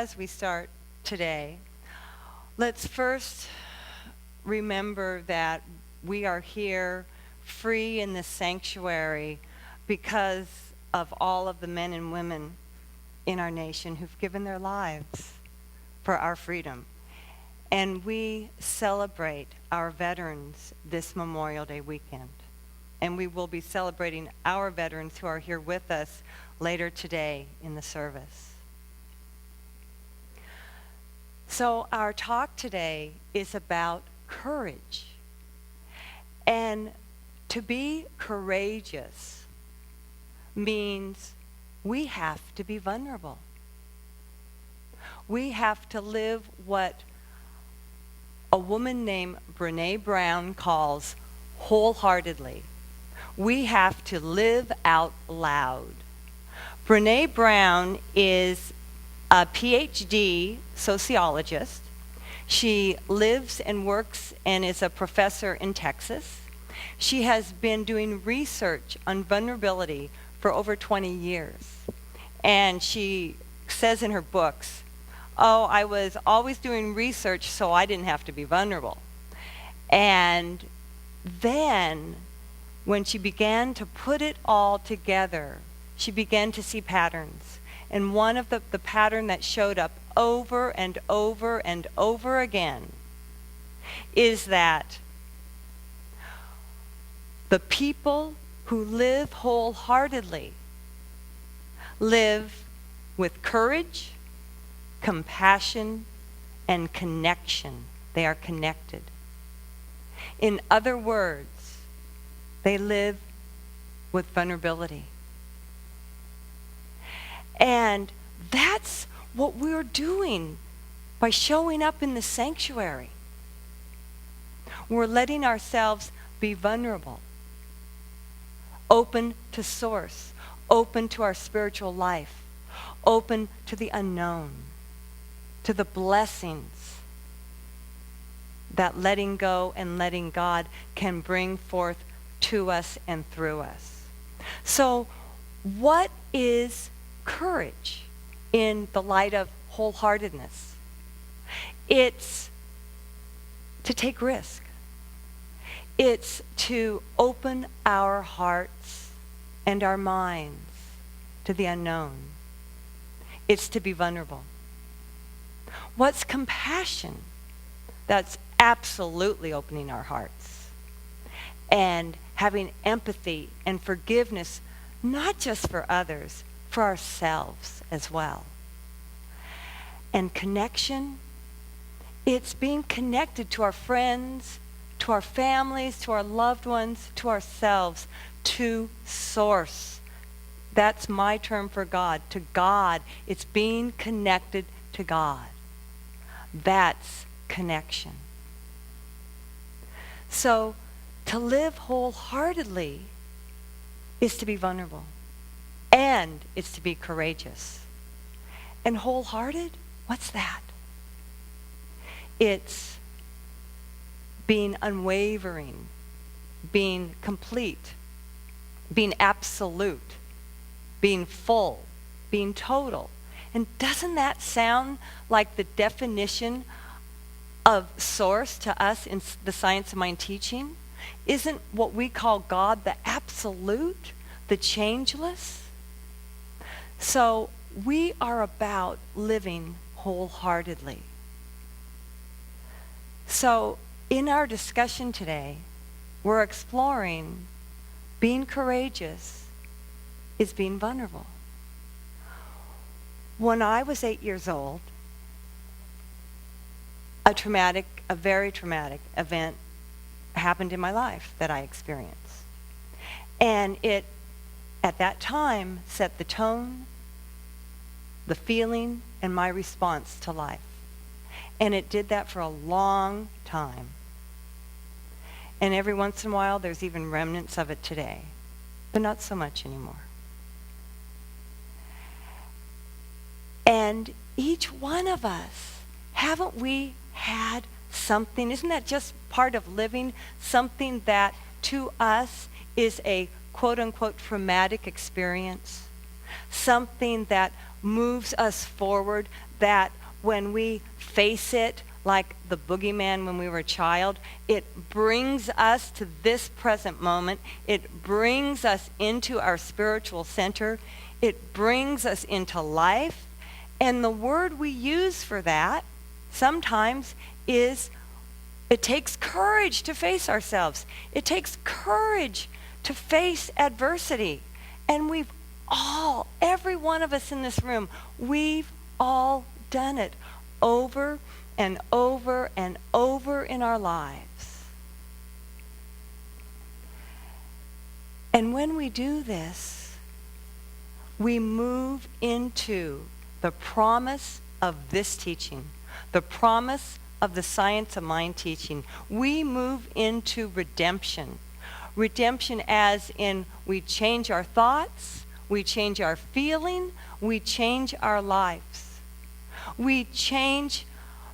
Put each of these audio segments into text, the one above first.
as we start today, let's first remember that we are here free in this sanctuary because of all of the men and women in our nation who've given their lives for our freedom. And we celebrate our veterans this Memorial Day weekend. And we will be celebrating our veterans who are here with us later today in the service. So our talk today is about courage. And to be courageous means we have to be vulnerable. We have to live what a woman named Brené Brown calls wholeheartedly. We have to live out loud. Brené Brown is a PhD sociologist. She lives and works and is a professor in Texas. She has been doing research on vulnerability for over 20 years. And she says in her books, I was always doing research so I didn't have to be vulnerable. And then when she began to put it all together, she began to see patterns. And one of the pattern that showed up over and over and over again is that the people who live wholeheartedly live with courage, compassion, and connection. They are connected. In other words, they live with vulnerability. And that's what we're doing by showing up in the sanctuary. We're letting ourselves be vulnerable, open to source, open to our spiritual life, open to the unknown, to the blessings that letting go and letting God can bring forth to us and through us. So what is courage in the light of wholeheartedness? It's to take risk. It's to open our hearts and our minds to the unknown. It's to be vulnerable. What's compassion? That's absolutely opening our hearts and having empathy and forgiveness, not just for others, for ourselves as well. And connection, it's being connected to our friends, to our families, to our loved ones, to ourselves, to source. That's my term for God, to God. It's being connected to God. That's connection. So to live wholeheartedly is to be vulnerable. And it's to be courageous. And wholehearted, what's that? It's being unwavering, being complete, being absolute, being full, being total. And doesn't that sound like the definition of source to us in the Science of Mind teaching? Isn't what we call God the absolute, the changeless? So we are about living wholeheartedly. So in our discussion today, we're exploring being courageous is being vulnerable. When I was 8 years old, a very traumatic event happened in my life that I experienced. And it, at that time, set the tone, the feeling, and my response to life. And it did that for a long time. And every once in a while, there's even remnants of it today, but not so much anymore. And each one of us, haven't we had something? Isn't that just part of living? Something that to us is a quote-unquote traumatic experience. something that moves us forward, that when we face it, like the boogeyman when we were a child, it brings us to this present moment. It brings us into our spiritual center. It brings us into life. And the word we use for that sometimes is, it takes courage to face ourselves. It takes courage to face adversity. And we've all, every one of us in this room, we've all done it over and over and over in our lives. And when we do this, we move into the promise of this teaching, the promise of the Science of Mind teaching. We move into redemption. Redemption as in we change our thoughts, we change our feeling, we change our lives. We change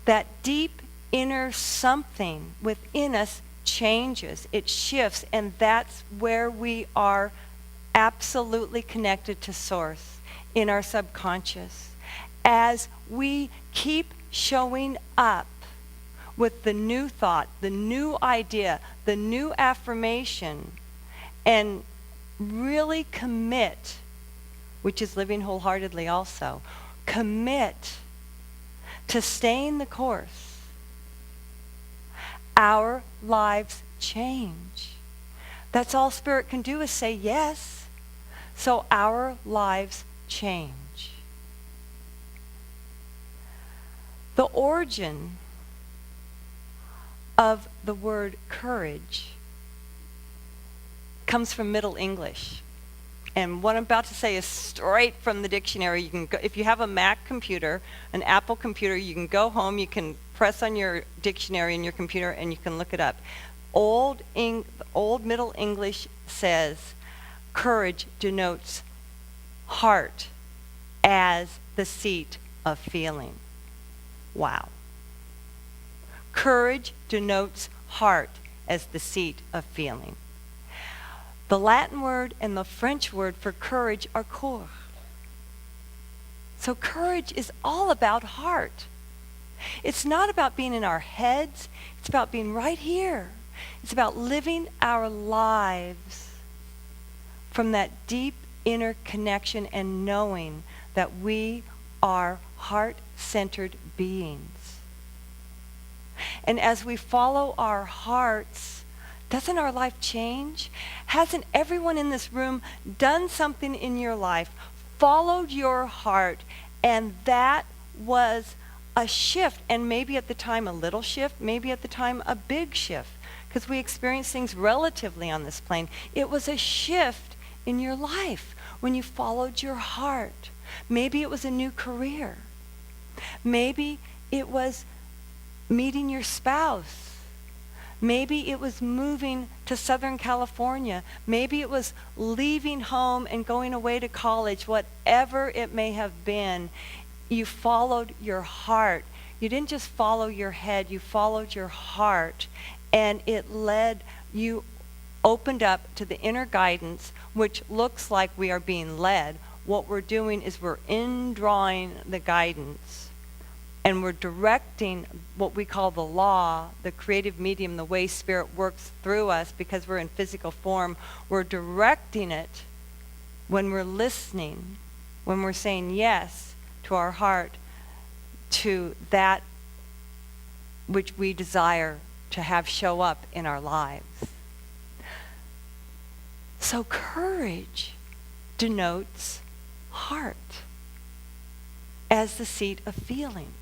that deep inner something within us changes, it shifts, and that's where we are absolutely connected to Source in our subconscious. As we keep showing up with the new thought, the new idea, the new affirmation, and really commit, which is living wholeheartedly also, commit to staying the course, our lives change. That's all Spirit can do is say yes. So our lives change. The origin of the word courage comes from Middle English. And what I'm about to say is straight from the dictionary. You can go, if you have a Mac computer, an Apple computer, you can go home, you can press on your dictionary in your computer, and you can look it up. Old Middle English says courage denotes heart as the seat of feeling. Wow. Courage denotes heart as the seat of feeling. The Latin word and the French word for courage are cœur. So courage is all about heart. It's not about being in our heads. It's about being right here. It's about living our lives from that deep inner connection and knowing that we are heart-centered beings. And as we follow our hearts, doesn't our life change? Hasn't everyone in this room done something in your life, followed your heart, and that was a shift, and maybe at the time a little shift, maybe at the time a big shift, because we experience things relatively on this plane. It was a shift in your life when you followed your heart. Maybe it was a new career. Maybe it was meeting your spouse. Maybe it was moving to Southern California. Maybe it was leaving home and going away to college. Whatever it may have been, you followed your heart. You didn't just follow your head, you followed your heart. And it led, you opened up to the inner guidance, which looks like we are being led. What we're doing is we're indrawing the guidance. And we're directing what we call the law, the creative medium, the way Spirit works through us because we're in physical form. We're directing it when we're listening, when we're saying yes to our heart, to that which we desire to have show up in our lives. So courage denotes heart as the seat of feelings.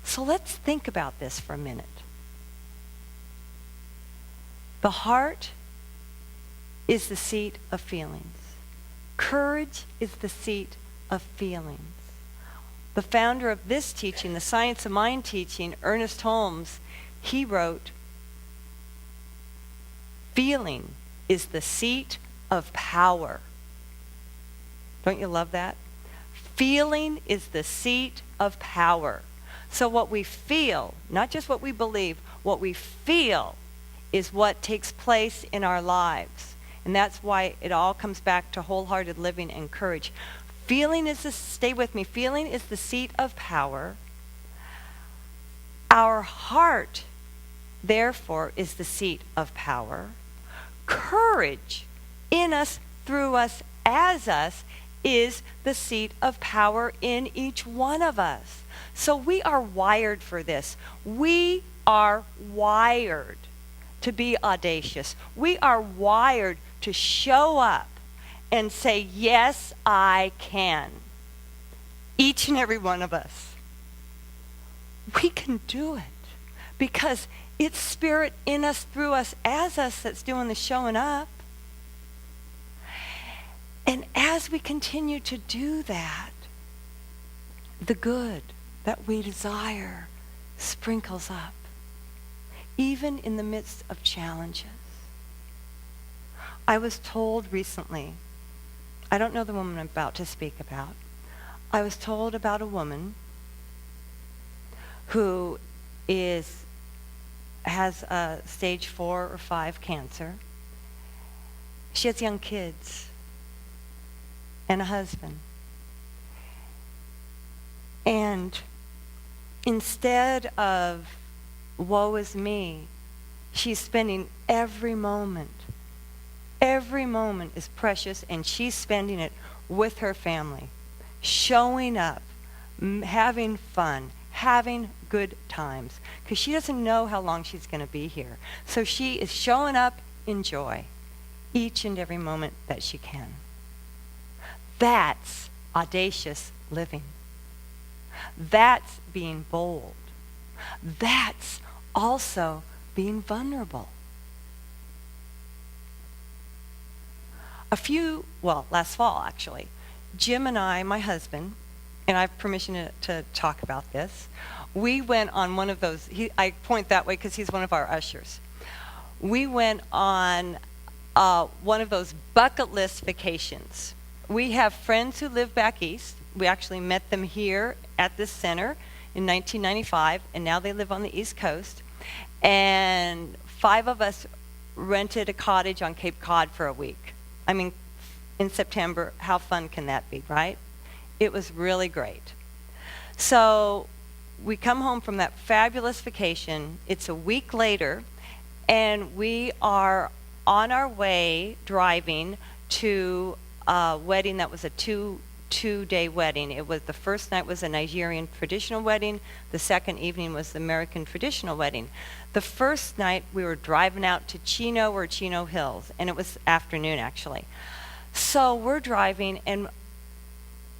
So let's think about this for a minute. The heart is the seat of feelings. Courage is the seat of feelings. The founder of this teaching, the Science of Mind teaching, Ernest Holmes, he wrote, feeling is the seat of power. Don't you love that? Feeling is the seat of power. So what we feel, not just what we believe, what we feel is what takes place in our lives. And that's why it all comes back to wholehearted living and courage. Stay with me, feeling is the seat of power. Our heart, therefore, is the seat of power. Courage, in us, through us, as us, is the seat of power in each one of us. So we are wired for this. We are wired to be audacious. We are wired to show up and say, yes, I can. Each and every one of us. We can do it because it's Spirit in us, through us, as us that's doing the showing up. And as we continue to do that, the good that we desire sprinkles up, even in the midst of challenges. I was told recently, I don't know the woman I'm about to speak about. I was told about a woman who has stage 4 or 5 cancer. She has young kids and a husband. And instead of woe is me, she's spending every moment. Every moment is precious, and she's spending it with her family, showing up, having fun, having good times, because she doesn't know how long she's going to be here. So she is showing up in joy each and every moment that she can. That's audacious living. That's being bold. That's also being vulnerable. Last fall actually, Jim and I, my husband, and I have permission to talk about this, we went on one of those, I point that way because he's one of our ushers. We went on one of those bucket list vacations. We have friends who live back east. We actually met them here at this center in 1995, and now they live on the East Coast. And 5 of us rented a cottage on Cape Cod for a week. I mean, in September, how fun can that be, right? It was really great. So we come home from that fabulous vacation. It's a week later, and we are on our way driving to a wedding that was a two-day wedding. It was, the first night was a Nigerian traditional wedding. The second evening was the American traditional wedding. The first night we were driving out to Chino or Chino Hills, and it was afternoon actually. So we're driving, and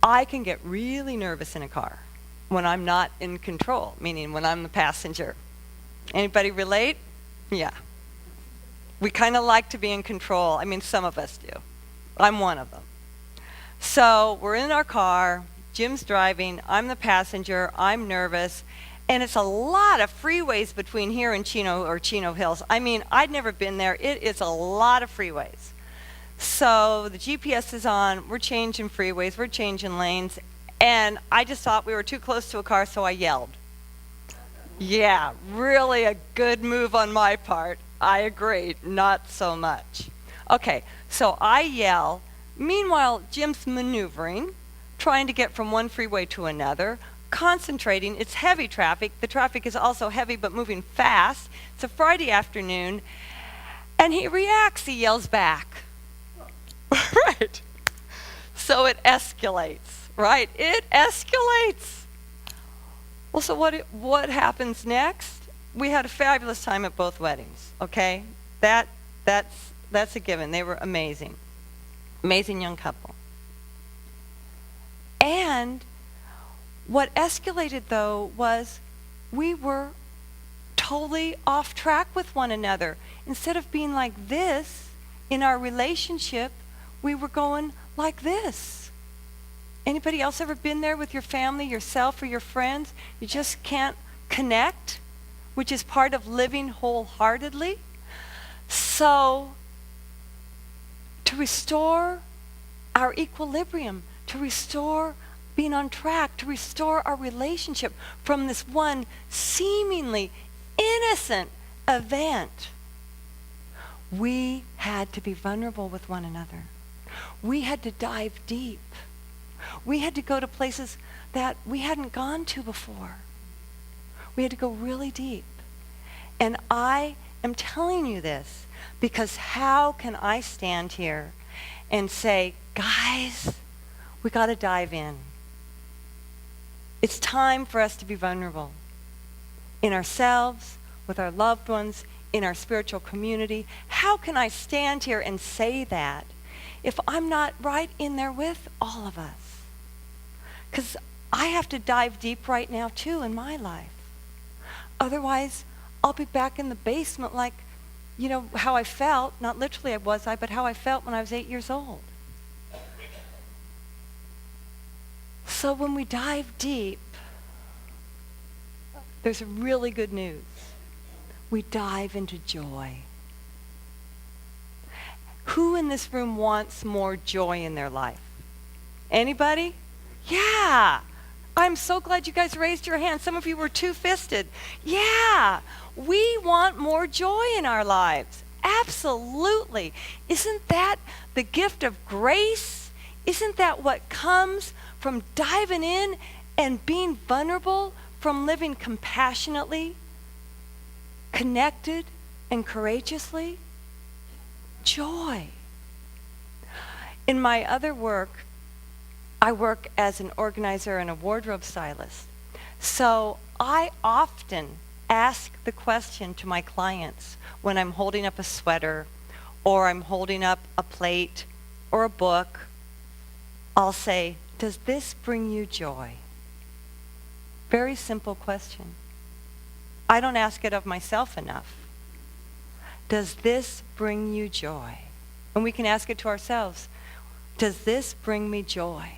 I can get really nervous in a car when I'm not in control, meaning when I'm the passenger. Anybody relate? Yeah. We kind of like to be in control. I mean, some of us do. I'm one of them. So we're in our car, Jim's driving, I'm the passenger, I'm nervous, and it's a lot of freeways between here and Chino or Chino Hills. I mean, I'd never been there. It is a lot of freeways. So the GPS is on, we're changing freeways, we're changing lanes, and I just thought we were too close to a car, so I yelled. Yeah, really a good move on my part. I agree, not so much. Okay, so I yell. Meanwhile, Jim's maneuvering, trying to get from one freeway to another, concentrating. It's heavy traffic. The traffic is also heavy but moving fast. It's a Friday afternoon, and he reacts. He yells back. Right. So it escalates, right? It escalates. Well, so what happens next? We had a fabulous time at both weddings, okay? That's a given. They were amazing. Amazing young couple. And what escalated, though, was we were totally off track with one another. Instead of being like this in our relationship, we were going like this. Anybody else ever been there with your family, yourself, or your friends? You just can't connect, which is part of living wholeheartedly. So, to restore our equilibrium, to restore being on track, to restore our relationship from this one seemingly innocent event, we had to be vulnerable with one another. We had to dive deep. We had to go to places that we hadn't gone to before. We had to go really deep. And I am telling you this because how can I stand here and say, guys, we got to dive in. It's time for us to be vulnerable in ourselves, with our loved ones, in our spiritual community. How can I stand here and say that if I'm not right in there with all of us? Because I have to dive deep right now too in my life. Otherwise, I'll be back in the basement like, you know, how I felt, not literally was I, but how I felt when I was 8 years old. So when we dive deep, there's really good news. We dive into joy. Who in this room wants more joy in their life? Anybody? Yeah. I'm so glad you guys raised your hand. Some of you were two-fisted. Yeah. We want more joy in our lives. Absolutely. Isn't that the gift of grace? Isn't that what comes from diving in and being vulnerable, from living compassionately, connected, and courageously? Joy. In my other work, I work as an organizer and a wardrobe stylist. So I often ask the question to my clients when I'm holding up a sweater or I'm holding up a plate or a book. I'll say, does this bring you joy? Very simple question. I don't ask it of myself enough. Does this bring you joy? And we can ask it to ourselves. Does this bring me joy?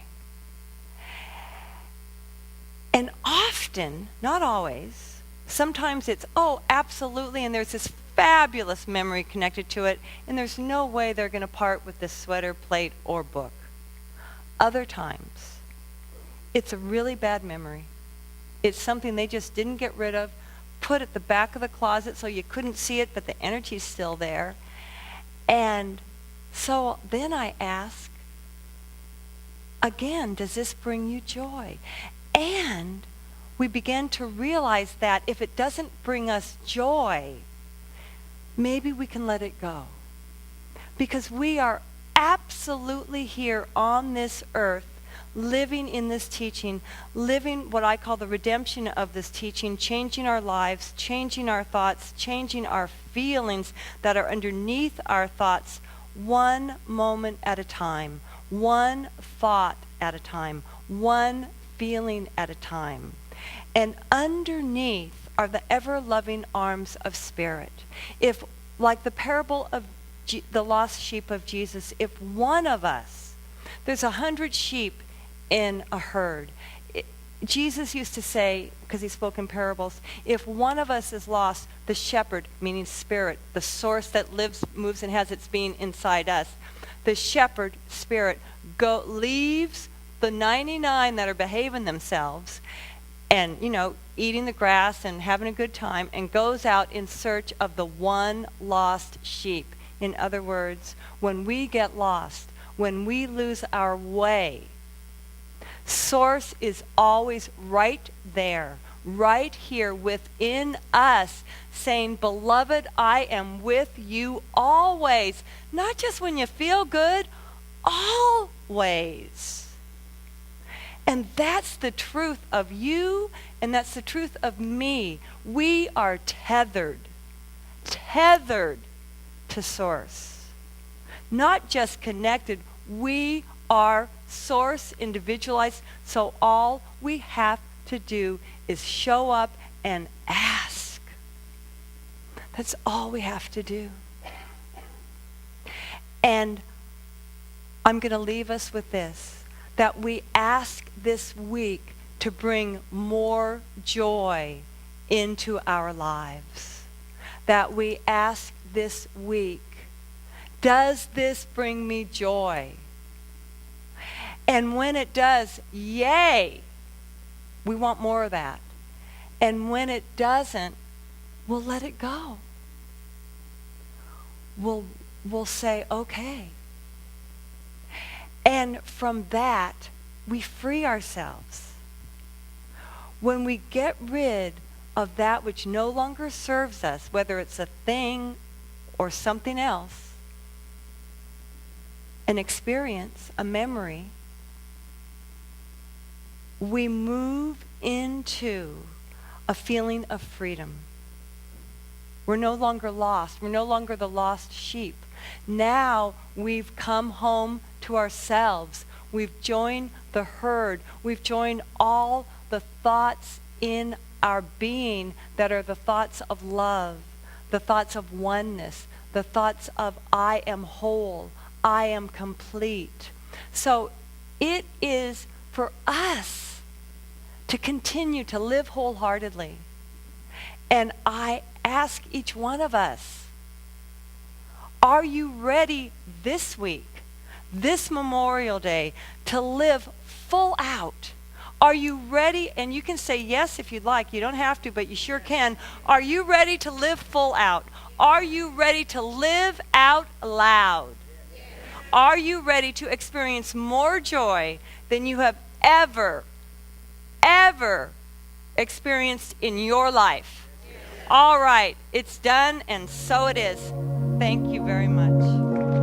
And often, not always, sometimes it's, oh, absolutely, and there's this fabulous memory connected to it, and there's no way they're going to part with this sweater, plate, or book. Other times, it's a really bad memory. It's something they just didn't get rid of, put at the back of the closet so you couldn't see it, but the energy's still there. And so then I ask, again, does this bring you joy? And we begin to realize that if it doesn't bring us joy, maybe we can let it go. Because we are absolutely here on this earth, living in this teaching, living what I call the redemption of this teaching, changing our lives, changing our thoughts, changing our feelings that are underneath our thoughts, one moment at a time, one thought at a time, one feeling at a time. And underneath are the ever-loving arms of Spirit. If, like the parable of the lost sheep of Jesus, if one of us, there's 100 sheep in a herd. Jesus used to say, because he spoke in parables, if one of us is lost, the shepherd, meaning Spirit, the source that lives, moves, and has its being inside us, the shepherd, Spirit, leaves the 99 that are behaving themselves and, you know, eating the grass and having a good time, and goes out in search of the one lost sheep. In other words, when we get lost, when we lose our way, Source is always right there, right here within us, saying, beloved, I am with you always. Not just when you feel good, always. And that's the truth of you, and that's the truth of me. We are tethered to Source. Not just connected, we are Source individualized, so all we have to do is show up and ask. That's all we have to do. And I'm going to leave us with this, that we ask this week to bring more joy into our lives. That we ask this week, does this bring me joy? And when it does, yay, we want more of that. And when it doesn't, we'll let it go. We'll say, okay. And from that, we free ourselves. When we get rid of that which no longer serves us, whether it's a thing or something else, an experience, a memory, we move into a feeling of freedom. We're no longer lost. We're no longer the lost sheep. Now we've come home to ourselves. We've joined the herd. We've joined all the thoughts in our being that are the thoughts of love, the thoughts of oneness, the thoughts of I am whole, I am complete. So it is for us to continue to live wholeheartedly. And I ask each one of us, are you ready this week, this Memorial Day, to live full out? Are you ready? And you can say yes if you'd like. You don't have to, but you sure can. Are you ready to live full out? Are you ready to live out loud? Are you ready to experience more joy than you have ever experienced in your life? All right, it's done, and so it is. Thank you very much.